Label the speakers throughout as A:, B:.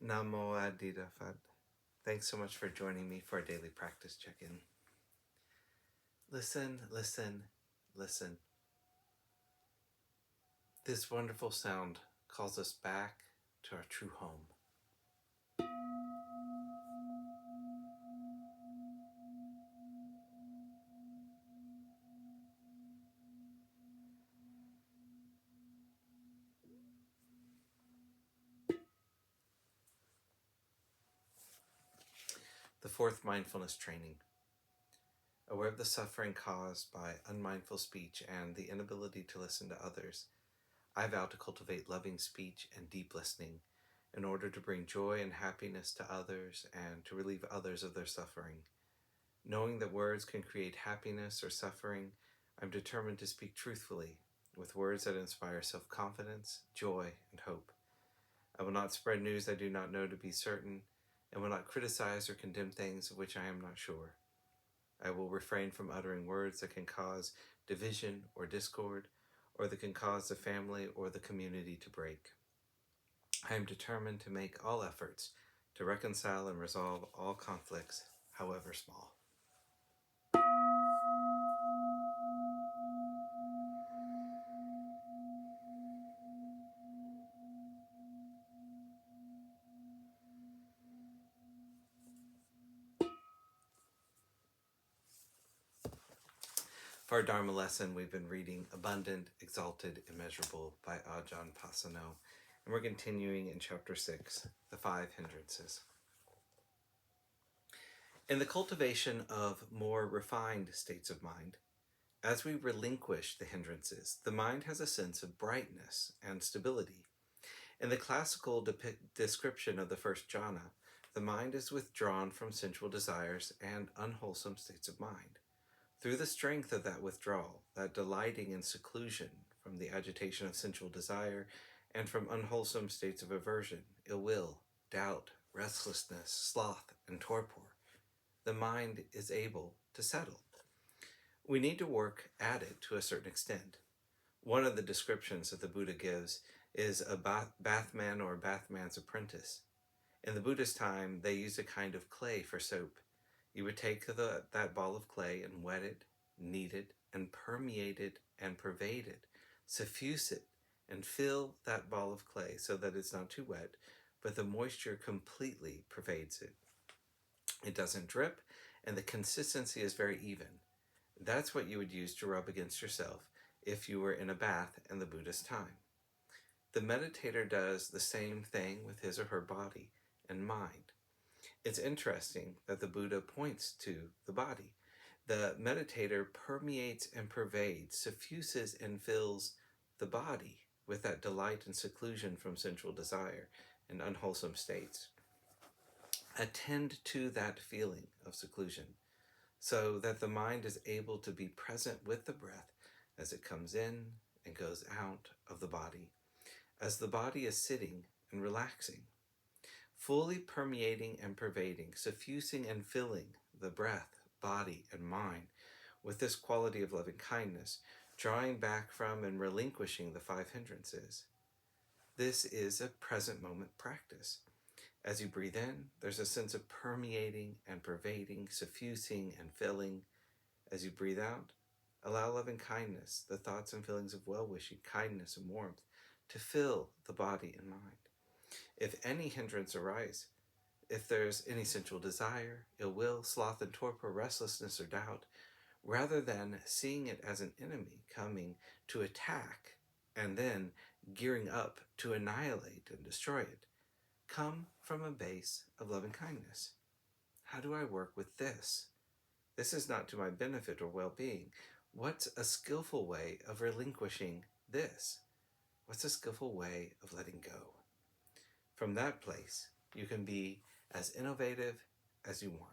A: Namo Phat. Thanks so much for joining me for a daily practice check-in. Listen, listen, listen. This wonderful sound calls us back to our true home. The fourth mindfulness training. Aware of the suffering caused by unmindful speech and the inability to listen to others, I vow to cultivate loving speech and deep listening in order to bring joy and happiness to others and to relieve others of their suffering. Knowing that words can create happiness or suffering, I'm determined to speak truthfully with words that inspire self-confidence, joy, and hope. I will not spread news I do not know to be certain, and will not criticize or condemn things of which I am not sure. I will refrain from uttering words that can cause division or discord, or that can cause the family or the community to break. I am determined to make all efforts to reconcile and resolve all conflicts, however small. For our Dharma lesson, we've been reading Abundant, Exalted, Immeasurable by Ajahn Pasanno, and we're continuing in Chapter 6, The 5 Hindrances. In the cultivation of more refined states of mind, as we relinquish the hindrances, the mind has a sense of brightness and stability. In the classical description of the first jhana, the mind is withdrawn from sensual desires and unwholesome states of mind. Through the strength of that withdrawal, that delighting in seclusion from the agitation of sensual desire and from unwholesome states of aversion, ill will, doubt, restlessness, sloth, and torpor, the mind is able to settle. We need to work at it to a certain extent. One of the descriptions that the Buddha gives is a bathman or bathman's apprentice. In the Buddhist time, they used a kind of clay for soap. You would take that ball of clay and wet it, knead it, and permeate it and pervade it, suffuse it, and fill that ball of clay so that it's not too wet, but the moisture completely pervades it. It doesn't drip, and the consistency is very even. That's what you would use to rub against yourself if you were in a bath in the Buddhist time. The meditator does the same thing with his or her body and mind. It's interesting that the Buddha points to the body. The meditator permeates and pervades, suffuses and fills the body with that delight and seclusion from sensual desire and unwholesome states. Attend to that feeling of seclusion so that the mind is able to be present with the breath as it comes in and goes out of the body, as the body is sitting and relaxing. Fully permeating and pervading, suffusing and filling the breath, body, and mind with this quality of loving kindness, drawing back from and relinquishing the 5 hindrances. This is a present moment practice. As you breathe in, there's a sense of permeating and pervading, suffusing and filling. As you breathe out, allow loving kindness, the thoughts and feelings of well-wishing, kindness, and warmth to fill the body and mind. If any hindrance arise, if there's any sensual desire, ill will, sloth and torpor, restlessness or doubt, rather than seeing it as an enemy coming to attack and then gearing up to annihilate and destroy it, come from a base of loving kindness. How do I work with this? This is not to my benefit or well-being. What's a skillful way of relinquishing this? What's a skillful way of letting go? From that place, you can be as innovative as you want.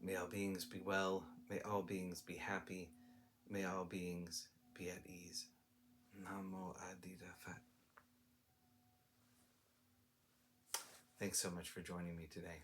A: May all beings be well. May all beings be happy. May all beings be at ease. Namo Phat. Thanks so much for joining me today.